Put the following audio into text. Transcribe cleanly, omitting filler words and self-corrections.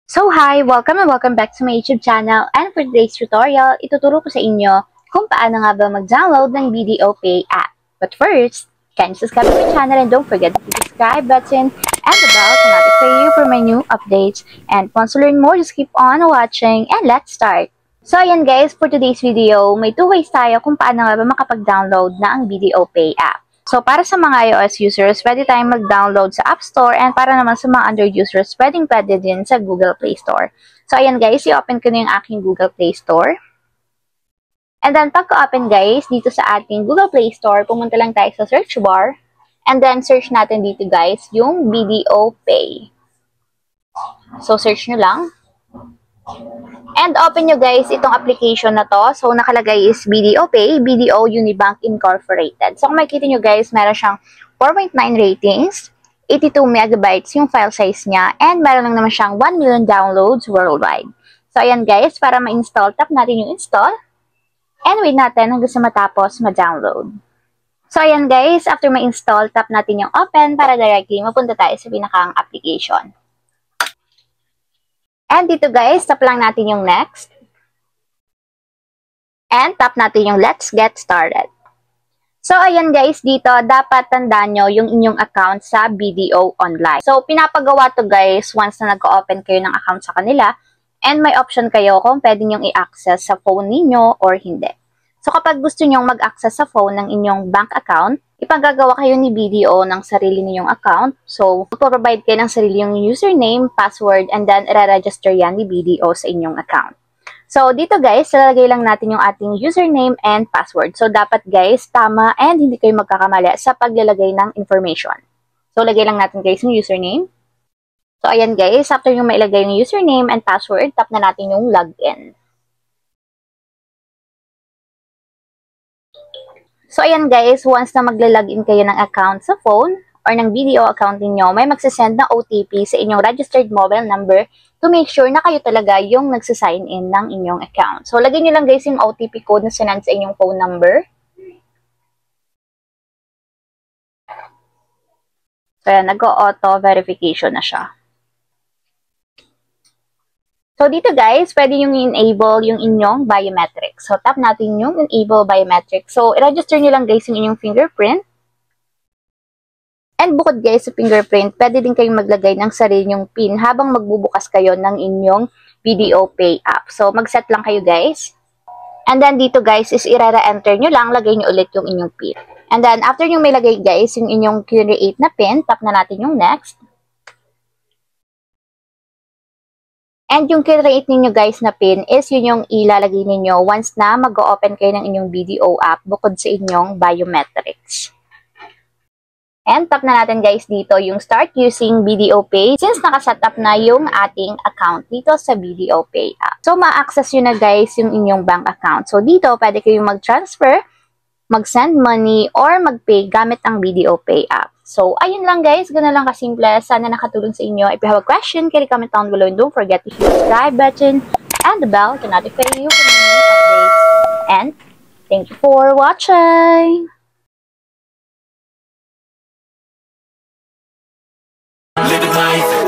So hi! Welcome and welcome back to my YouTube channel, and for today's tutorial, ituturo ko sa inyo kung paano nga ba mag-download ng BDO Pay app. But first, can you subscribe to my channel and don't forget to hit the subscribe button and the bell to notify you for my new updates. And once you learn more, just keep on watching and let's start! So ayan guys, for today's video, may two ways tayo kung paano nga ba makapag-download na ang BDO Pay app. So, para sa mga iOS users, pwede tayong mag-download sa App Store, and para naman sa mga Android users, pwede din sa Google Play Store. So, ayan guys, i-open ko na yung aking Google Play Store. And then, pagka-open guys, dito sa ating Google Play Store, pumunta lang tayo sa search bar. And then, search natin dito guys, yung BDO Pay. So, search nyo lang. And open nyo guys itong application na to. So, nakalagay is BDO Pay, BDO Unibank Incorporated. So, kung makikita nyo guys, meron siyang 4.9 ratings, 82 megabytes yung file size niya, and meron lang naman siyang 1 million downloads worldwide. So, ayan guys, para ma-install, tap natin yung install, and wait natin hanggang sa matapos ma-download. So, ayan guys, after ma-install, tap natin yung open para directly mapunta tayo sa pinakang application. And dito guys, tap lang natin yung next. And tap natin yung let's get started. So ayan guys, dito dapat tandaan nyo yung inyong account sa BDO Online. So pinapagawa to guys once na nag-open kayo ng account sa kanila. And may option kayo kung pwede nyong i-access sa phone ninyo or hindi. So kapag gusto nyong mag-access sa phone ng inyong bank account, ipagagawa kayo ni BDO ng sarili ninyong account. So, provide kayo ng sarili yung username, password, and then i-register yan ni BDO sa inyong account. So, dito guys, lalagay lang natin yung ating username and password. So, dapat guys, tama and hindi kayo magkakamali sa paglalagay ng information. So, lagay lang natin guys yung username. So, ayan guys, after yung mailagay yung username and password, tap na natin yung login. So, ayan guys, once na magla-login kayo ng account sa phone or ng BDO account niyo, may magsasend na OTP sa inyong registered mobile number to make sure na kayo talaga yung nagsasign in ng inyong account. So, lagyan nyo lang guys yung OTP code na sinend sa inyong phone number. So, ayan, nag-auto verification na siya. So, dito guys, pwede yung i-enable yung inyong biometrics. So, tap natin yung enable biometrics. So, i-register nyo lang guys yung inyong fingerprint. And bukod guys sa fingerprint, pwede din kayong maglagay ng sarili nyong PIN habang magbubukas kayo ng inyong BDO Pay app. So, mag-set lang kayo guys. And then dito guys is i-re-enter nyo lang, lagay nyo ulit yung inyong PIN. And then after nyo may lagay guys yung inyong create na PIN, tap na natin yung next. And yung create ninyo guys na PIN is yun yung ilalagay ninyo once na mag-open kayo ng inyong BDO app bukod sa inyong biometrics. And tap na natin guys dito yung start using BDO Pay since nakaset up na yung ating account dito sa BDO Pay app. So ma-access yun na guys yung inyong bank account. So dito pwede kayong mag-transfer, mag-send money, or mag-pay gamit ang BDO Pay app. So, ayun lang guys. Ganun lang kasimple. Sana nakatulong sa inyo. If you have a question, can you comment down below and don't forget to hit the subscribe button and the bell to notify you for my new updates. And thank you for watching! Living life